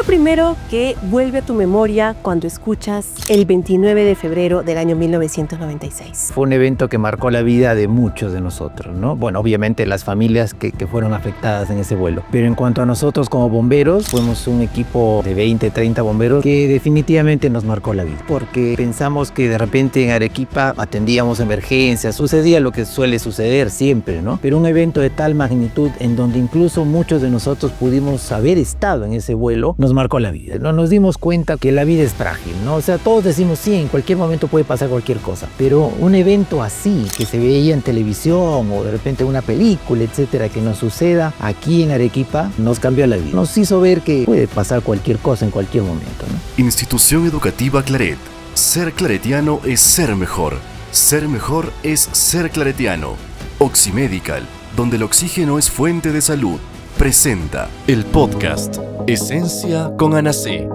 primero que vuelve a tu memoria cuando escuchas el 29 de febrero del año 1996? Fue un evento que marcó la vida de muchos de nosotros, ¿no? Bueno, obviamente las familias que fueron afectadas en ese vuelo. Pero en cuanto a nosotros como bomberos, fuimos un equipo de 20, 30 bomberos que definitivamente nos marcó la vida. Porque pensamos que de repente en Arequipa atendíamos emergencias, sucedía lo que suele suceder siempre, ¿no? Pero un evento de tal magnitud en donde incluso muchos de nosotros pudimos haber estado en ese vuelo, nos marcó la vida, ¿no? Nos dimos cuenta que la vida es frágil, ¿no? O sea, todos decimos sí, en cualquier momento puede pasar cualquier cosa, pero un evento así, que se veía en televisión o de repente una película, etcétera, que nos suceda aquí en Arequipa, nos cambió la vida. Nos hizo ver que puede pasar cualquier cosa en cualquier momento, ¿no? Institución Educativa Claret. Ser claretiano es ser mejor. Ser mejor es ser claretiano. Oximedical, donde el oxígeno es fuente de salud, presenta el podcast Esencia con Ana C.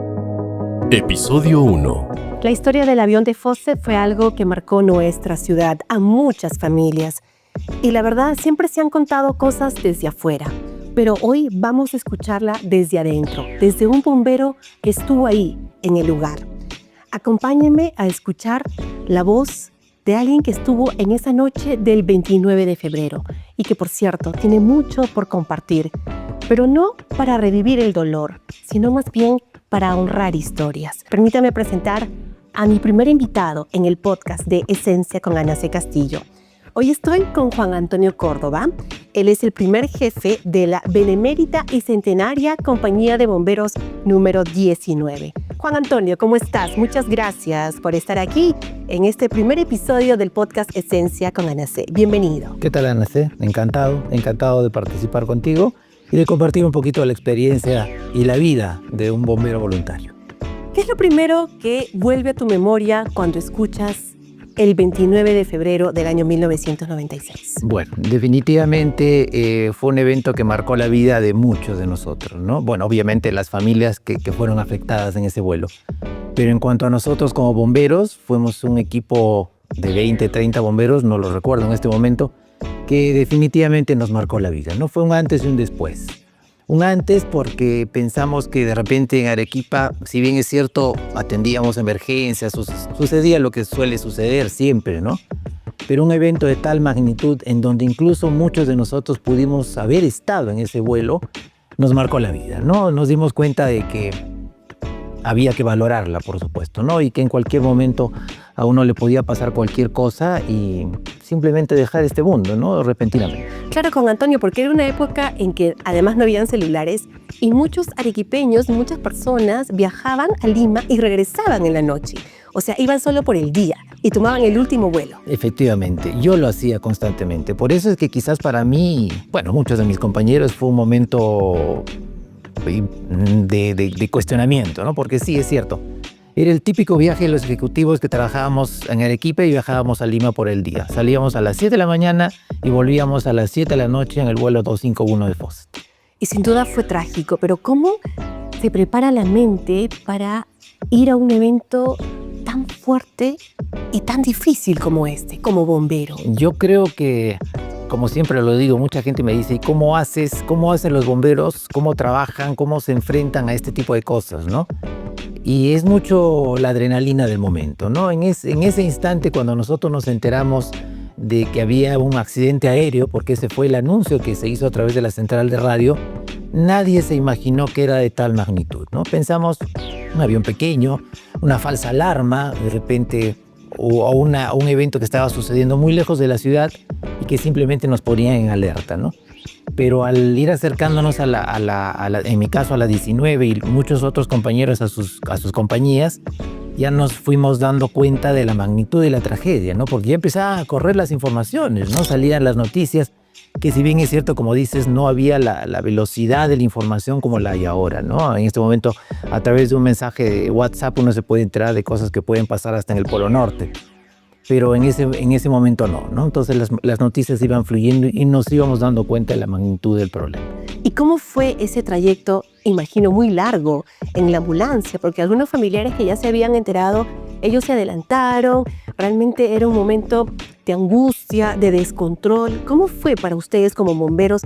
Episodio 1. La historia del avión de Fawcett fue algo que marcó nuestra ciudad a muchas familias. Y la verdad, siempre se han contado cosas desde afuera. Pero hoy vamos a escucharla desde adentro, desde un bombero que estuvo ahí, en el lugar. Acompáñenme a escuchar la voz de alguien que estuvo en esa noche del 29 de febrero y que, por cierto, tiene mucho por compartir, pero no para revivir el dolor, sino más bien para honrar historias. Permítame presentar a mi primer invitado en el podcast de Esencia con Ana C. Castillo. Hoy estoy con Juan Antonio Córdoba. Él es el primer jefe de la benemérita y centenaria Compañía de Bomberos número 19. Juan Antonio, ¿cómo estás? Muchas gracias por estar aquí en este primer episodio del podcast Esencia con Ana C. Bienvenido. ¿Qué tal, Ana C? Encantado de participar contigo y de compartir un poquito la experiencia y la vida de un bombero voluntario. ¿Qué es lo primero que vuelve a tu memoria cuando escuchas el 29 de febrero del año 1996? Bueno, definitivamente fue un evento que marcó la vida de muchos de nosotros, ¿no? Bueno, obviamente las familias que fueron afectadas en ese vuelo. Pero en cuanto a nosotros como bomberos, fuimos un equipo de 20, 30 bomberos, no lo recuerdo en este momento, que definitivamente nos marcó la vida, ¿no? Fue un antes y un después. Un antes porque pensamos que de repente en Arequipa, si bien es cierto, atendíamos emergencias, sucedía lo que suele suceder siempre, ¿no? Pero un evento de tal magnitud en donde incluso muchos de nosotros pudimos haber estado en ese vuelo, nos marcó la vida, ¿no? Nos dimos cuenta de que había que valorarla, por supuesto, ¿no? Y que en cualquier momento a uno le podía pasar cualquier cosa y simplemente dejar este mundo, ¿no? Repentinamente. Claro, Juan Antonio, porque era una época en que además no habían celulares y muchos arequipeños, muchas personas viajaban a Lima y regresaban en la noche. O sea, iban solo por el día y tomaban el último vuelo. Efectivamente, yo lo hacía constantemente. Por eso es que quizás para mí, bueno, muchos de mis compañeros fue un momento de cuestionamiento, ¿no? Porque sí, es cierto. Era el típico viaje de los ejecutivos que trabajábamos en Arequipa y viajábamos a Lima por el día. Salíamos a las 7 de la mañana y volvíamos a las 7 de la noche en el vuelo 251 de Fawcett. Y sin duda fue trágico, pero ¿cómo se prepara la mente para ir a un evento tan fuerte y tan difícil como este, como bombero? Yo creo que, como siempre lo digo, mucha gente me dice, ¿cómo hacen los bomberos? ¿Cómo trabajan? ¿Cómo se enfrentan a este tipo de cosas, no? Y es mucho la adrenalina del momento, ¿no? En ese instante, cuando nosotros nos enteramos de que había un accidente aéreo, porque ese fue el anuncio que se hizo a través de la central de radio, nadie se imaginó que era de tal magnitud, ¿no? Pensamos un avión pequeño, una falsa alarma, de repente, o un evento que estaba sucediendo muy lejos de la ciudad y que simplemente nos ponían en alerta, ¿no? Pero al ir acercándonos en mi caso a la 19 y muchos otros compañeros a sus compañías, ya nos fuimos dando cuenta de la magnitud de la tragedia, ¿no? Porque ya empezaban a correr las informaciones, ¿no? Salían las noticias, que si bien es cierto, como dices, no había la velocidad de la información como la hay ahora, ¿no? En este momento, a través de un mensaje de WhatsApp, uno se puede enterar de cosas que pueden pasar hasta en el Polo Norte. Pero en ese momento no. Entonces las noticias iban fluyendo y nos íbamos dando cuenta de la magnitud del problema. ¿Y cómo fue ese trayecto, imagino, muy largo en la ambulancia? Porque algunos familiares que ya se habían enterado Ellos se adelantaron, realmente era un momento de angustia, de descontrol. ¿Cómo fue para ustedes como bomberos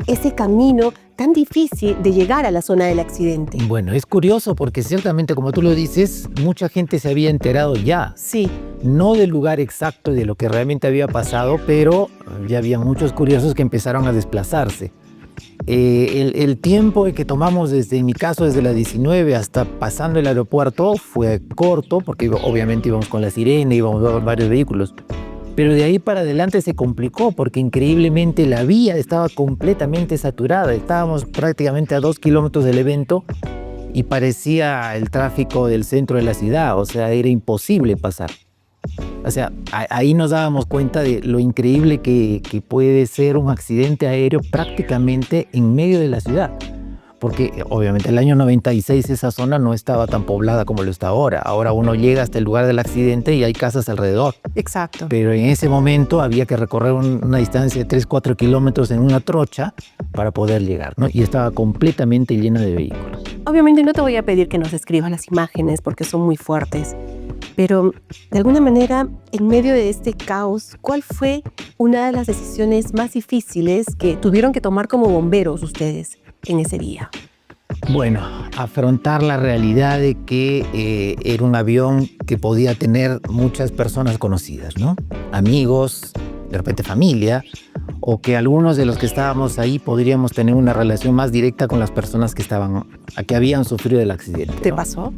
ese camino tan difícil de llegar a la zona del accidente? Bueno, es curioso porque ciertamente, como tú lo dices, mucha gente se había enterado ya. Sí. No del lugar exacto de lo que realmente había pasado, pero ya había muchos curiosos que empezaron a desplazarse. El tiempo que tomamos en mi caso, desde la 19 hasta pasando el aeropuerto fue corto, porque obviamente íbamos con la sirena, íbamos a varios vehículos. Pero de ahí para adelante se complicó porque increíblemente la vía estaba completamente saturada. Estábamos prácticamente a 2 kilómetros del evento y parecía el tráfico del centro de la ciudad, o sea, era imposible pasar. O sea, ahí nos dábamos cuenta de lo increíble que puede ser un accidente aéreo prácticamente en medio de la ciudad. Porque obviamente el año 96 esa zona no estaba tan poblada como lo está ahora. Ahora uno llega hasta el lugar del accidente y hay casas alrededor. Exacto. Pero en ese momento había que recorrer una distancia de 3-4 kilómetros en una trocha para poder llegar, ¿no? Y estaba completamente llena de vehículos. Obviamente no te voy a pedir que nos describas las imágenes porque son muy fuertes. Pero, de alguna manera, en medio de este caos, ¿cuál fue una de las decisiones más difíciles que tuvieron que tomar como bomberos ustedes en ese día? Bueno, afrontar la realidad de que era un avión que podía tener muchas personas conocidas, ¿no? Amigos, de repente familia, o que algunos de los que estábamos ahí podríamos tener una relación más directa con las personas que habían sufrido el accidente, ¿no? ¿Te pasó?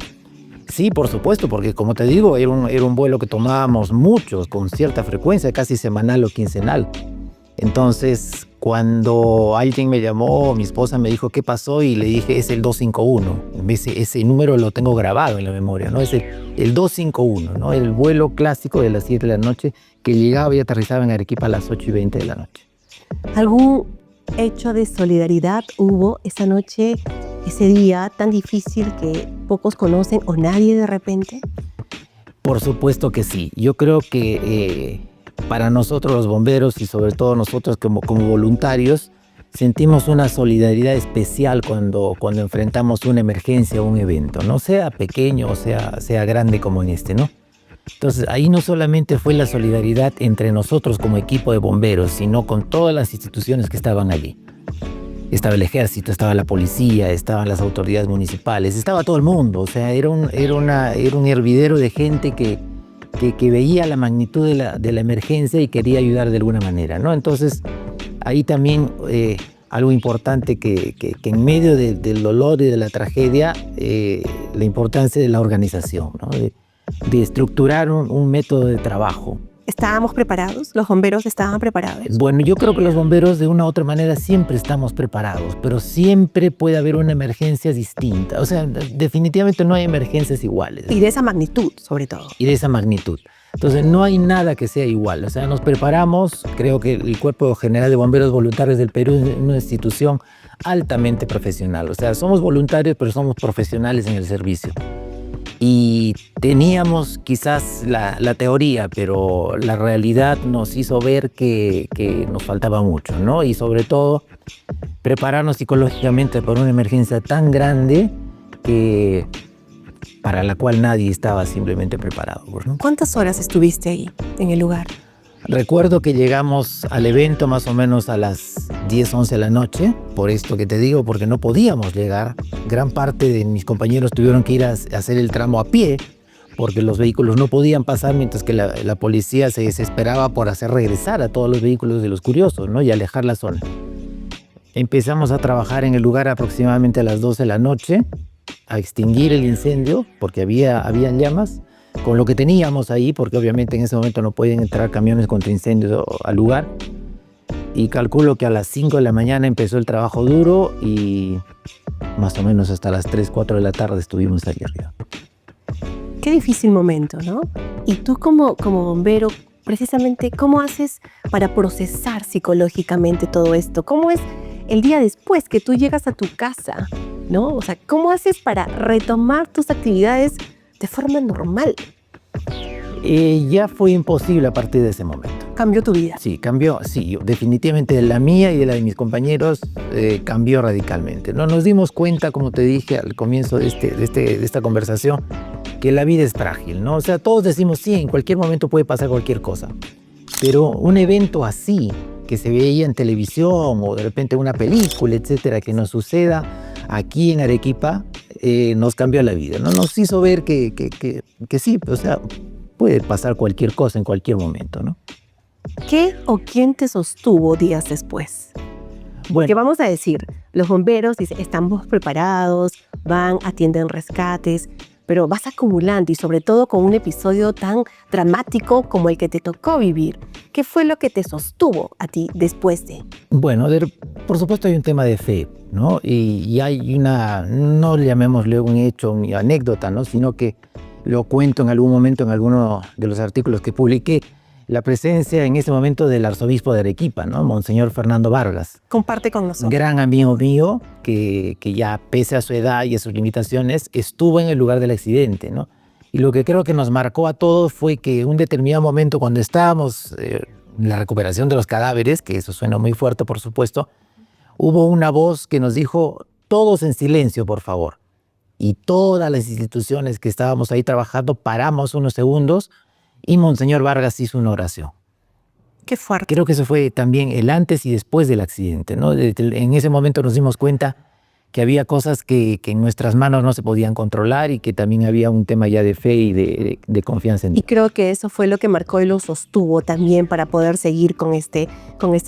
Sí, por supuesto, porque como te digo, era un vuelo que tomábamos muchos, con cierta frecuencia, casi semanal o quincenal. Entonces, cuando alguien me llamó, mi esposa me dijo qué pasó y le dije, es el 251. Ese número lo tengo grabado en la memoria, ¿no? Es el 251, ¿no? El vuelo clásico de las 7 de la noche que llegaba y aterrizaba en Arequipa a las 8:20 de la noche. ¿Algún hecho de solidaridad hubo esa noche, ese día tan difícil que pocos conocen o nadie de repente? Por supuesto que sí. Yo creo que para nosotros los bomberos y sobre todo nosotros como voluntarios sentimos una solidaridad especial cuando enfrentamos una emergencia o un evento, no sea pequeño o sea grande como en este, ¿no? Entonces ahí no solamente fue la solidaridad entre nosotros como equipo de bomberos, sino con todas las instituciones que estaban allí. Estaba el ejército, estaba la policía, estaban las autoridades municipales, estaba todo el mundo. O sea, era un hervidero de gente que veía la magnitud de la emergencia y quería ayudar de alguna manera, ¿no? Entonces, ahí también algo importante que en medio del dolor y de la tragedia, la importancia de la organización, ¿no? De estructurar un método de trabajo. ¿Estábamos preparados? ¿Los bomberos estaban preparados? Bueno, yo creo que los bomberos de una u otra manera siempre estamos preparados, pero siempre puede haber una emergencia distinta. O sea, definitivamente no hay emergencias iguales. Y de esa magnitud, sobre todo. Y de esa magnitud. Entonces, no hay nada que sea igual. O sea, nos preparamos. Creo que el Cuerpo General de Bomberos Voluntarios del Perú es una institución altamente profesional. O sea, somos voluntarios, pero somos profesionales en el servicio. Y teníamos quizás la teoría, pero la realidad nos hizo ver que nos faltaba mucho, ¿no? Y sobre todo, prepararnos psicológicamente para una emergencia tan grande para la cual nadie estaba simplemente preparado, ¿no? ¿Cuántas horas estuviste ahí, en el lugar? Recuerdo que llegamos al evento más o menos a las 10, 11 de la noche, por esto que te digo, porque no podíamos llegar. Gran parte de mis compañeros tuvieron que ir a hacer el tramo a pie, porque los vehículos no podían pasar, mientras que la policía se desesperaba por hacer regresar a todos los vehículos de los curiosos, ¿no? Y alejar la zona. Empezamos a trabajar en el lugar aproximadamente a las 12 de la noche, a extinguir el incendio, porque habían llamas, con lo que teníamos ahí, porque obviamente en ese momento no podían entrar camiones contra incendios al lugar. Y calculo que a las 5 de la mañana empezó el trabajo duro y más o menos hasta las 3, 4 de la tarde estuvimos ahí arriba. Qué difícil momento, ¿no? Y tú como bombero, precisamente, ¿cómo haces para procesar psicológicamente todo esto? ¿Cómo es el día después que tú llegas a tu casa, ¿no? O sea, ¿cómo haces para retomar tus actividades de forma normal? Ya fue imposible a partir de ese momento. ¿Cambió tu vida? Sí, cambió, sí, definitivamente la mía y de la de mis compañeros cambió radicalmente. No nos dimos cuenta, como te dije al comienzo de esta conversación, que la vida es frágil, ¿no? O sea, todos decimos, sí, en cualquier momento puede pasar cualquier cosa. Pero un evento así, que se veía en televisión o de repente una película, etcétera, que nos suceda aquí en Arequipa, nos cambió la vida, ¿no? Nos hizo ver que sí, o sea, puede pasar cualquier cosa en cualquier momento, ¿no? ¿Qué o quién te sostuvo días después? Bueno, Que vamos a decir, los bomberos dicen, estamos preparados, van, atienden rescates, pero vas acumulando y sobre todo con un episodio tan dramático como el que te tocó vivir. ¿Qué fue lo que te sostuvo a ti después de? bueno, por supuesto hay un tema de fe, ¿no? Y hay una, no llamémosle un hecho, una anécdota, ¿no? Sino que lo cuento en algún momento en alguno de los artículos que publiqué, la presencia en ese momento del arzobispo de Arequipa, ¿no? Monseñor Fernando Vargas. Comparte con Un nosotros. gran amigo mío que ya pese a su edad y a sus limitaciones estuvo en el lugar del accidente, ¿no? Y lo que creo que nos marcó a todos fue que en un determinado momento cuando estábamos en la recuperación de los cadáveres, que eso suena muy fuerte por supuesto, hubo una voz que nos dijo, todos en silencio por favor. Y todas las instituciones que estábamos ahí trabajando paramos unos segundos y Monseñor Vargas hizo una oración. Qué fuerte. Creo que eso fue también el antes y después del accidente, ¿no? En ese momento nos dimos cuenta que había cosas que en nuestras manos no se podían controlar y que también había un tema ya de fe y de confianza en Y Dios. creo que eso fue lo que marcó y lo sostuvo también para poder seguir con este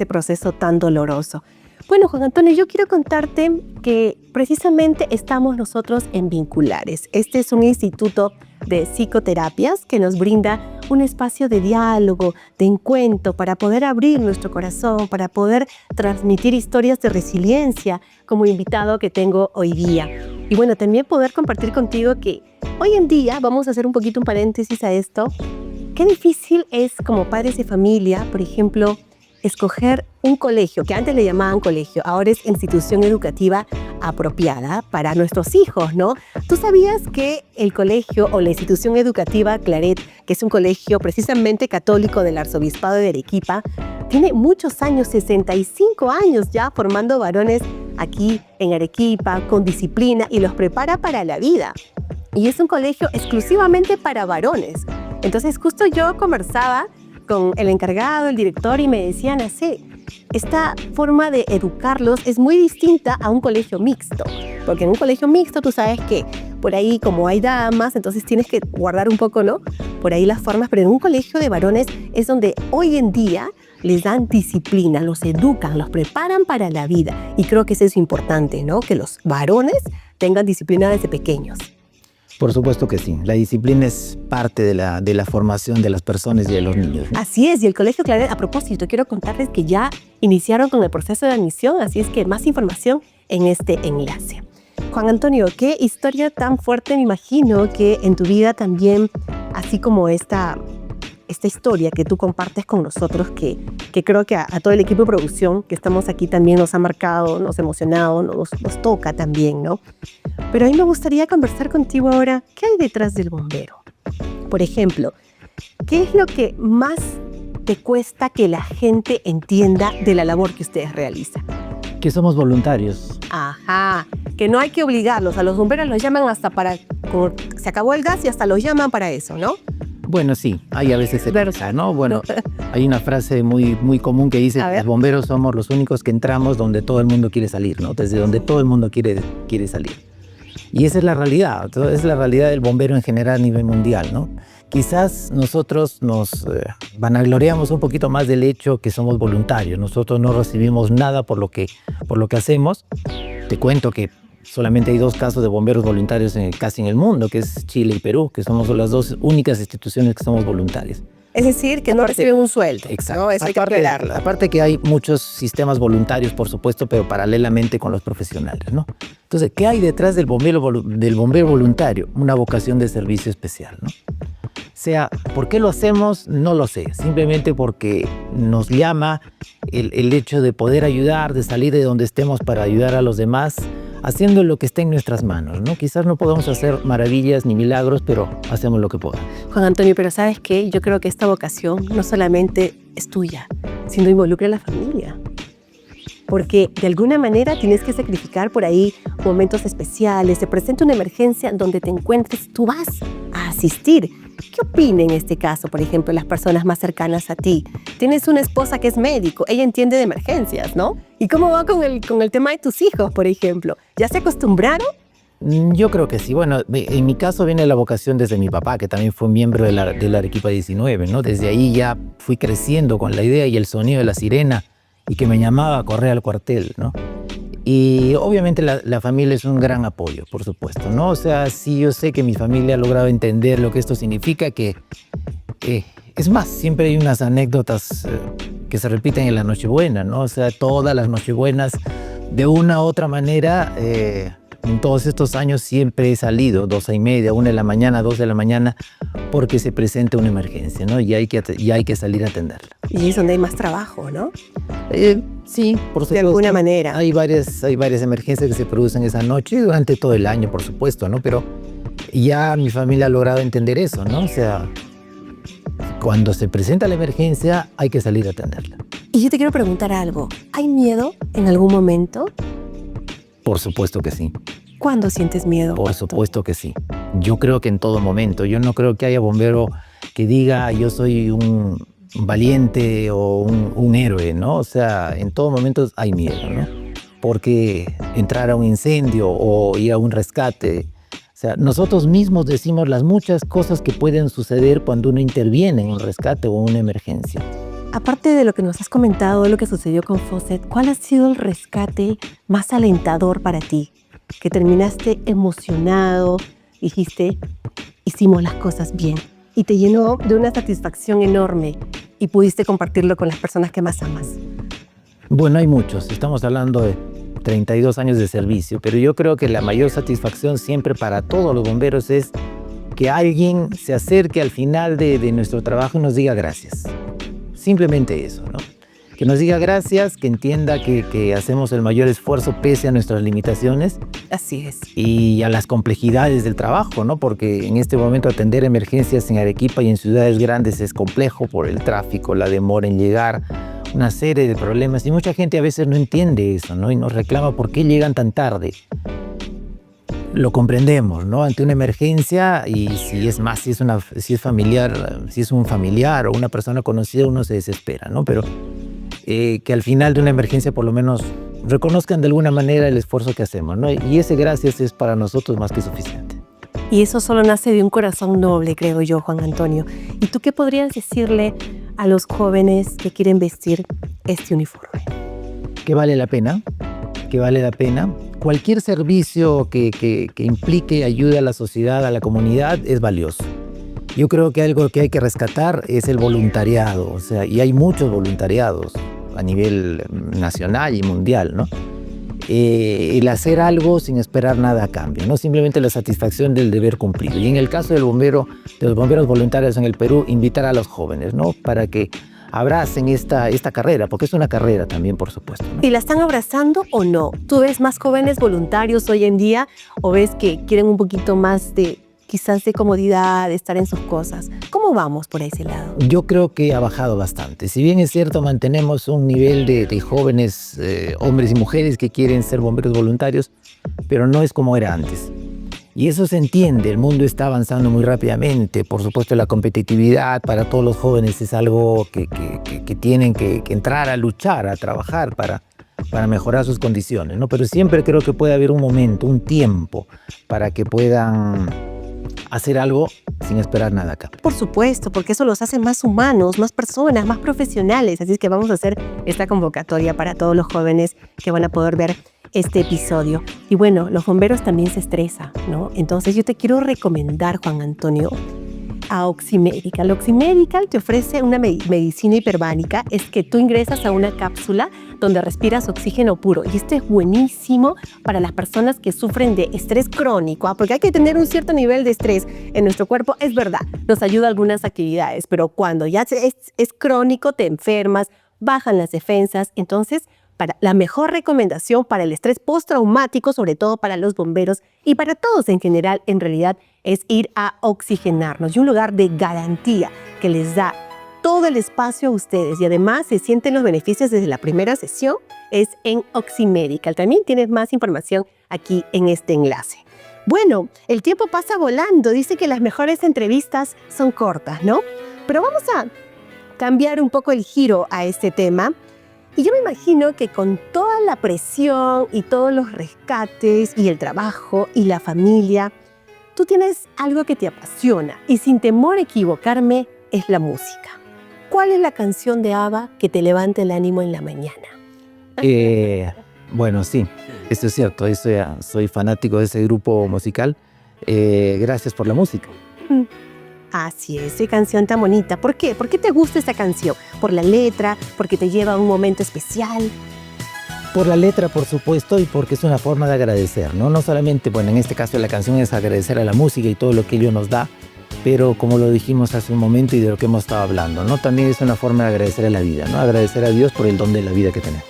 proceso tan doloroso. Bueno, Juan Antonio, yo quiero contarte que precisamente estamos nosotros en Vinculares. Este es un instituto de psicoterapias que nos brinda un espacio de diálogo, de encuentro, para poder abrir nuestro corazón, para poder transmitir historias de resiliencia como invitado que tengo hoy día. Y bueno, también poder compartir contigo que hoy en día, vamos a hacer un poquito un paréntesis a esto, qué difícil es como padres de familia, por ejemplo, escoger un colegio, que antes le llamaban colegio, ahora es institución educativa apropiada para nuestros hijos, ¿no? ¿Tú sabías que el colegio o la institución educativa Claret, que es un colegio precisamente católico del Arzobispado de Arequipa, tiene muchos años, 65 años ya formando varones aquí en Arequipa con disciplina y los prepara para la vida? Y es un colegio exclusivamente para varones. Entonces justo yo conversaba con el encargado, el director, y me decían así, esta forma de educarlos es muy distinta a un colegio mixto, porque en un colegio mixto tú sabes que por ahí como hay damas, entonces tienes que guardar un poco, ¿no? Por ahí las formas, pero en un colegio de varones es donde hoy en día les dan disciplina, los educan, los preparan para la vida, y creo que eso es importante, ¿no? Que los varones tengan disciplina desde pequeños. Por supuesto que sí. La disciplina es parte de la formación de las personas y de los niños, ¿no? Así es, y el Colegio Claret, a propósito, quiero contarles que ya iniciaron con el proceso de admisión, así es que más información en este enlace. Juan Antonio, qué historia tan fuerte, me imagino que en tu vida también, así como esta historia que tú compartes con nosotros, que creo que a todo el equipo de producción que estamos aquí también nos ha marcado, nos ha emocionado, nos toca también, ¿no? Pero a mí me gustaría conversar contigo ahora, ¿qué hay detrás del bombero? Por ejemplo, ¿qué es lo que más te cuesta que la gente entienda de la labor que ustedes realizan? Que somos voluntarios. Ajá, que no hay que obligarlos, a los bomberos los llaman hasta para, como se acabó el gas y hasta los llaman para eso, ¿no? Bueno, sí, hay a veces Versa, ¿no? Bueno, hay una frase muy, muy común que dice, los bomberos somos los únicos que entramos donde todo el mundo quiere salir, ¿no? Desde donde todo el mundo quiere salir. Y esa es la realidad, es la realidad del bombero en general a nivel mundial, ¿no? Quizás nosotros nos vanagloriamos un poquito más del hecho que somos voluntarios. Nosotros no recibimos nada por lo que hacemos. Te cuento que solamente hay 2 casos de bomberos voluntarios casi en el mundo, que es Chile y Perú, que somos las 2 únicas instituciones que somos voluntarias. Es decir, que no reciben un sueldo. Exacto. ¿No? Eso hay que aclararlo. Aparte que hay muchos sistemas voluntarios, por supuesto, pero paralelamente con los profesionales, ¿no? Entonces, ¿qué hay detrás del bombero voluntario? Una vocación de servicio especial, ¿no? O sea, ¿por qué lo hacemos? No lo sé. Simplemente porque nos llama el hecho de poder ayudar, de salir de donde estemos para ayudar a los demás, haciendo lo que esté en nuestras manos, ¿no? Quizás no podamos hacer maravillas ni milagros, pero hacemos lo que podamos. Juan Antonio, pero ¿sabes qué? Yo creo que esta vocación no solamente es tuya, sino involucra a la familia. Porque de alguna manera tienes que sacrificar por ahí momentos especiales, se presenta una emergencia donde te encuentres, tú vas a a asistir. ¿Qué opina en este caso, por ejemplo, las personas más cercanas a ti? Tienes una esposa que es médico, ella entiende de emergencias, ¿no? ¿Y cómo va con el tema de tus hijos, por ejemplo? ¿Ya se acostumbraron? Yo creo que sí. Bueno, en mi caso viene la vocación desde mi papá, que también fue miembro de la Arequipa 19, ¿no? Desde ahí ya fui creciendo con la idea y el sonido de la sirena y que me llamaba a correr al cuartel, ¿no? Y obviamente la familia es un gran apoyo, por supuesto, ¿no? O sea, sí, yo sé que mi familia ha logrado entender lo que esto significa, que es más, siempre hay unas anécdotas que se repiten en la Nochebuena, ¿no? O sea, todas las Nochebuenas, de una u otra manera, en todos estos años siempre he salido 12:30, 1 de la mañana, 2 de la mañana, porque se presenta una emergencia, ¿no? Y hay que salir a atenderla. Y es donde hay más trabajo, ¿no? Sí, por supuesto. De alguna manera. Hay varias emergencias que se producen esa noche y durante todo el año, por supuesto, ¿no? Pero ya mi familia ha logrado entender eso, ¿no? O sea, cuando se presenta la emergencia hay que salir a atenderla. Y yo te quiero preguntar algo. ¿Hay miedo en algún momento? Por supuesto que sí. ¿Cuándo sientes miedo? Por supuesto que sí. Yo creo que en todo momento. Yo no creo que haya bombero que diga yo soy un valiente o un héroe, ¿no? O sea, en todo momento hay miedo, ¿no? Porque entrar a un incendio o ir a un rescate, o sea, nosotros mismos decimos las muchas cosas que pueden suceder cuando uno interviene en un rescate o una emergencia. Aparte de lo que nos has comentado, de lo que sucedió con Fawcett, ¿cuál ha sido el rescate más alentador para ti? Que terminaste emocionado, dijiste, hicimos las cosas bien. Y te llenó de una satisfacción enorme y pudiste compartirlo con las personas que más amas. Bueno, hay muchos. Estamos hablando de 32 años de servicio, pero yo creo que la mayor satisfacción siempre para todos los bomberos es que alguien se acerque al final de nuestro trabajo y nos diga gracias. Simplemente eso, ¿no? Que nos diga gracias, que entienda que hacemos el mayor esfuerzo pese a nuestras limitaciones. Así es. Y a las complejidades del trabajo, ¿no? Porque en este momento atender emergencias en Arequipa y en ciudades grandes es complejo por el tráfico, la demora en llegar, una serie de problemas. Y mucha gente a veces no entiende eso, ¿no? Y nos reclama por qué llegan tan tarde. Lo comprendemos, ¿no? Ante una emergencia y si es un familiar o una persona conocida, uno se desespera, ¿no? Pero que al final de una emergencia por lo menos reconozcan de alguna manera el esfuerzo que hacemos, ¿no? Y ese gracias es para nosotros más que suficiente. Y eso solo nace de un corazón noble, creo yo, Juan Antonio. ¿Y tú qué podrías decirle a los jóvenes que quieren vestir este uniforme? Que vale la pena, que vale la pena. Cualquier servicio que implique ayuda a la sociedad, a la comunidad, es valioso. Yo creo que algo que hay que rescatar es el voluntariado, o sea, y hay muchos voluntariados a nivel nacional y mundial, ¿no? El hacer algo sin esperar nada a cambio, ¿no? Simplemente la satisfacción del deber cumplido. Y en el caso de los bomberos voluntarios en el Perú, invitar a los jóvenes, ¿no? Para que abracen esta carrera, porque es una carrera también, por supuesto, ¿no? ¿Y la están abrazando o no? ¿Tú ves más jóvenes voluntarios hoy en día o ves que quieren un poquito más quizás de comodidad, de estar en sus cosas? ¿Cómo vamos por ese lado? Yo creo que ha bajado bastante. Si bien es cierto, mantenemos un nivel de jóvenes, hombres y mujeres que quieren ser bomberos voluntarios, pero no es como era antes. Y eso se entiende, el mundo está avanzando muy rápidamente. Por supuesto, la competitividad para todos los jóvenes es algo que tienen que entrar a luchar, a trabajar para mejorar sus condiciones, ¿no? Pero siempre creo que puede haber un momento, un tiempo para que puedan hacer algo sin esperar nada acá. Por supuesto, porque eso los hace más humanos, más personas, más profesionales. Así es que vamos a hacer esta convocatoria para todos los jóvenes que van a poder ver este episodio. Y bueno, los bomberos también se estresan, ¿no? Entonces yo te quiero recomendar, Juan Antonio, a Oximedical. Oximedical te ofrece una medicina hiperbárica. Es que tú ingresas a una cápsula donde respiras oxígeno puro. Y esto es buenísimo para las personas que sufren de estrés crónico, porque hay que tener un cierto nivel de estrés en nuestro cuerpo. Es verdad, nos ayuda a algunas actividades, pero cuando ya es crónico, te enfermas, bajan las defensas. Entonces, la mejor recomendación para el estrés postraumático, sobre todo para los bomberos y para todos en general, en realidad, es ir a oxigenarnos. Y un lugar de garantía que les da todo el espacio a ustedes y además se sienten los beneficios desde la primera sesión es en Oximedical. También tienes más información aquí en este enlace. Bueno, el tiempo pasa volando. Dice que las mejores entrevistas son cortas, ¿no? Pero vamos a cambiar un poco el giro a este tema. Y yo me imagino que con toda la presión y todos los rescates y el trabajo y la familia, tú tienes algo que te apasiona y sin temor a equivocarme es la música. ¿Cuál es la canción de ABBA que te levanta el ánimo en la mañana? Bueno, sí, eso es cierto. Soy fanático de ese grupo musical. Gracias por la música. Así es, qué canción tan bonita. ¿Por qué? ¿Por qué te gusta esta canción? ¿Por la letra? ¿Porque te lleva a un momento especial? Por la letra, por supuesto, y porque es una forma de agradecer, ¿no? No solamente, bueno, en este caso la canción es agradecer a la música y todo lo que ello nos da, pero como lo dijimos hace un momento y de lo que hemos estado hablando, ¿no? También es una forma de agradecer a la vida, ¿no? Agradecer a Dios por el don de la vida que tenemos.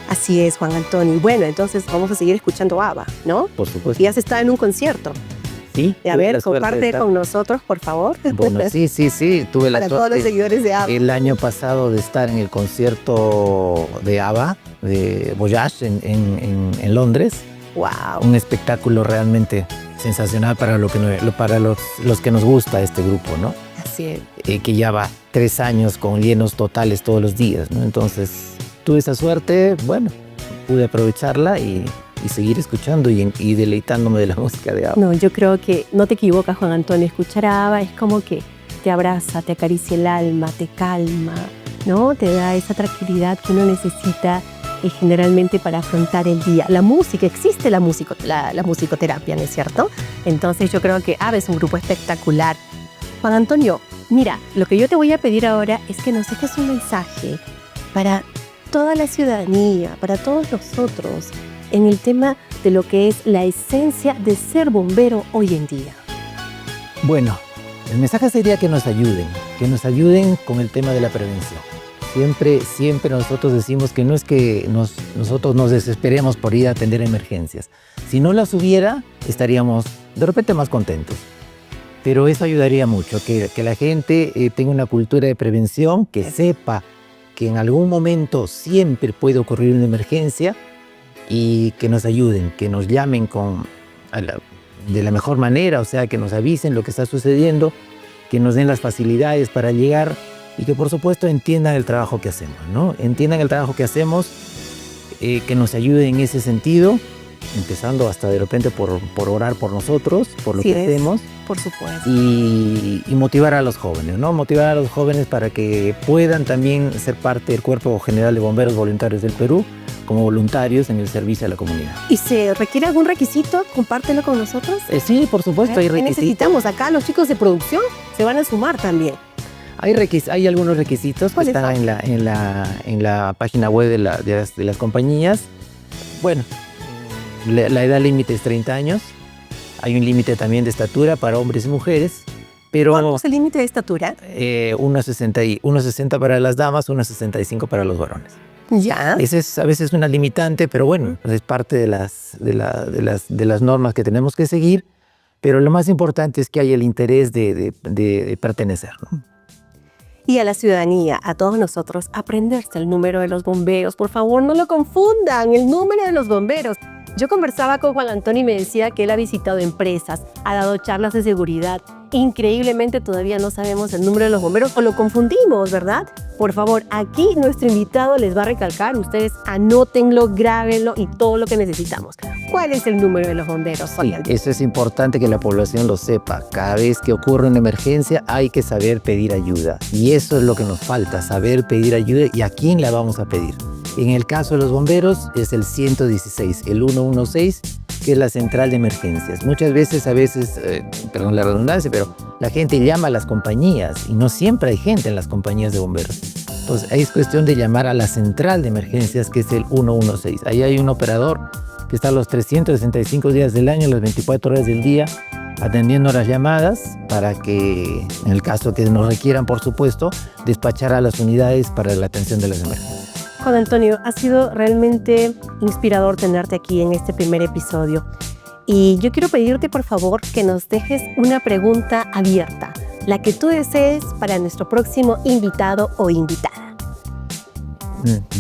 Así es, Juan Antonio. Bueno, entonces vamos a seguir escuchando ABBA, ¿no? Por supuesto. Y has estado en un concierto. Sí. A ver, comparte con nosotros, por favor. Bueno, sí. Tuve la Para todos los seguidores de ABBA. El año pasado de estar en el concierto de ABBA, de Voyage, en Londres. ¡Wow! Un espectáculo realmente sensacional para los que nos gusta este grupo, ¿no? Así es. Que ya va 3 años con llenos totales todos los días, ¿no? Entonces, tuve esa suerte, bueno, pude aprovecharla y seguir escuchando y deleitándome de la música de ABBA. No, yo creo que no te equivocas, Juan Antonio. Escuchar a ABBA es como que te abraza, te acaricia el alma, te calma, ¿no? Te da esa tranquilidad que uno necesita generalmente para afrontar el día. La música, existe la musicoterapia, ¿no es cierto? Entonces yo creo que ABBA es un grupo espectacular. Juan Antonio, mira, lo que yo te voy a pedir ahora es que nos dejes un mensaje para toda la ciudadanía, para todos nosotros, en el tema de lo que es la esencia de ser bombero hoy en día. Bueno, el mensaje sería que nos ayuden con el tema de la prevención. Siempre nosotros decimos que no es que nosotros nos desesperemos por ir a atender emergencias. Si no las hubiera, estaríamos de repente más contentos. Pero eso ayudaría mucho, que la gente tenga una cultura de prevención, que sepa que en algún momento siempre puede ocurrir una emergencia y que nos ayuden, que nos llamen de la mejor manera, o sea, que nos avisen lo que está sucediendo, que nos den las facilidades para llegar y que por supuesto entiendan el trabajo que hacemos, ¿no? Entiendan el trabajo que hacemos, que nos ayuden en ese sentido, empezando hasta de repente por orar por nosotros, por lo que hacemos. Por supuesto. Y motivar a los jóvenes, ¿no? Motivar a los jóvenes para que puedan también ser parte del Cuerpo General de Bomberos Voluntarios del Perú, como voluntarios en el servicio a la comunidad. ¿Y se requiere algún requisito? Compártelo con nosotros. Sí, por supuesto, hay requisitos. Necesitamos acá, los chicos de producción se van a sumar también. Hay algunos requisitos que están en la página web de las compañías. Bueno, la edad límite es 30 años. Hay un límite también de estatura para hombres y mujeres. Pero ¿cuánto es el límite de estatura? 1,60 para las damas, 1,65 para los varones. Ya. Esa es a veces una limitante, pero bueno, es parte de las normas que tenemos que seguir. Pero lo más importante es que haya el interés de pertenecer, ¿no? Y a la ciudadanía, a todos nosotros, aprenderse el número de los bomberos. Por favor, no lo confundan, el número de los bomberos. Yo conversaba con Juan Antonio y me decía que él ha visitado empresas, ha dado charlas de seguridad. Increíblemente todavía no sabemos el número de los bomberos o lo confundimos, ¿verdad? Por favor, aquí nuestro invitado les va a recalcar, ustedes anótenlo, grábenlo y todo lo que necesitamos. ¿Cuál es el número de los bomberos? Sí, eso es importante que la población lo sepa. Cada vez que ocurre una emergencia hay que saber pedir ayuda. Y eso es lo que nos falta, saber pedir ayuda y a quién la vamos a pedir. En el caso de los bomberos es el 116, el 116, que es la central de emergencias. Muchas veces, perdón la redundancia, pero la gente llama a las compañías y no siempre hay gente en las compañías de bomberos. Entonces, ahí es cuestión de llamar a la central de emergencias, que es el 116. Ahí hay un operador que está los 365 días del año, las 24 horas del día, atendiendo las llamadas para que, en el caso que nos requieran, por supuesto, despachar a las unidades para la atención de las emergencias. Juan Antonio, ha sido realmente inspirador tenerte aquí en este primer episodio. Y yo quiero pedirte, por favor, que nos dejes una pregunta abierta, la que tú desees para nuestro próximo invitado o invitada.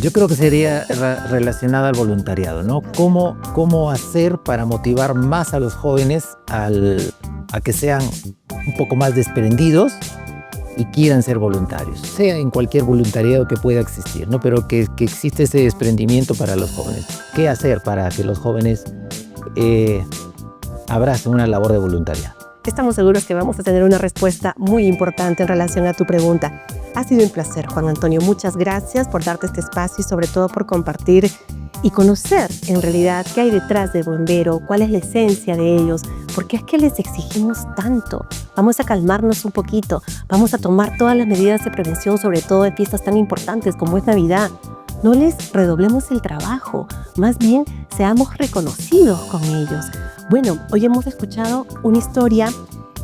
Yo creo que sería relacionada al voluntariado, ¿no? ¿Cómo hacer para motivar más a los jóvenes a que sean un poco más desprendidos y quieran ser voluntarios? Sea en cualquier voluntariado que pueda existir, ¿no? Pero que existe ese desprendimiento para los jóvenes. ¿Qué hacer para que los jóvenes abracen una labor de voluntariado? Estamos seguros que vamos a tener una respuesta muy importante en relación a tu pregunta. Ha sido un placer, Juan Antonio. Muchas gracias por darte este espacio y sobre todo por compartir y conocer en realidad qué hay detrás del bombero, cuál es la esencia de ellos, por qué es que les exigimos tanto. Vamos a calmarnos un poquito, vamos a tomar todas las medidas de prevención, sobre todo en fiestas tan importantes como es Navidad. No les redoblemos el trabajo, más bien seamos reconocidos con ellos. Bueno, hoy hemos escuchado una historia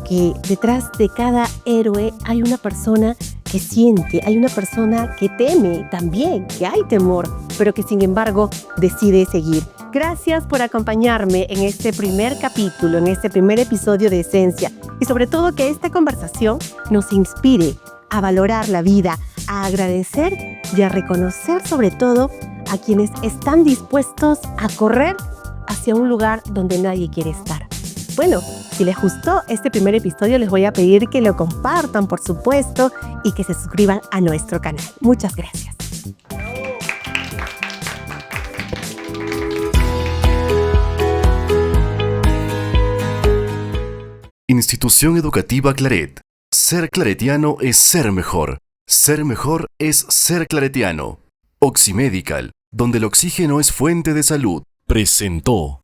que detrás de cada héroe hay una persona que siente, hay una persona que teme también, que hay temor, pero que sin embargo decide seguir. Gracias por acompañarme en este primer capítulo, en este primer episodio de Esencia, y sobre todo que esta conversación nos inspire a valorar la vida, a agradecer y a reconocer sobre todo a quienes están dispuestos a correr hacia un lugar donde nadie quiere estar. Bueno, si les gustó este primer episodio, les voy a pedir que lo compartan, por supuesto, y que se suscriban a nuestro canal. Muchas gracias. Institución Educativa Claret. Ser claretiano es ser mejor. Ser mejor es ser claretiano. Oximedical, donde el oxígeno es fuente de salud, presentó.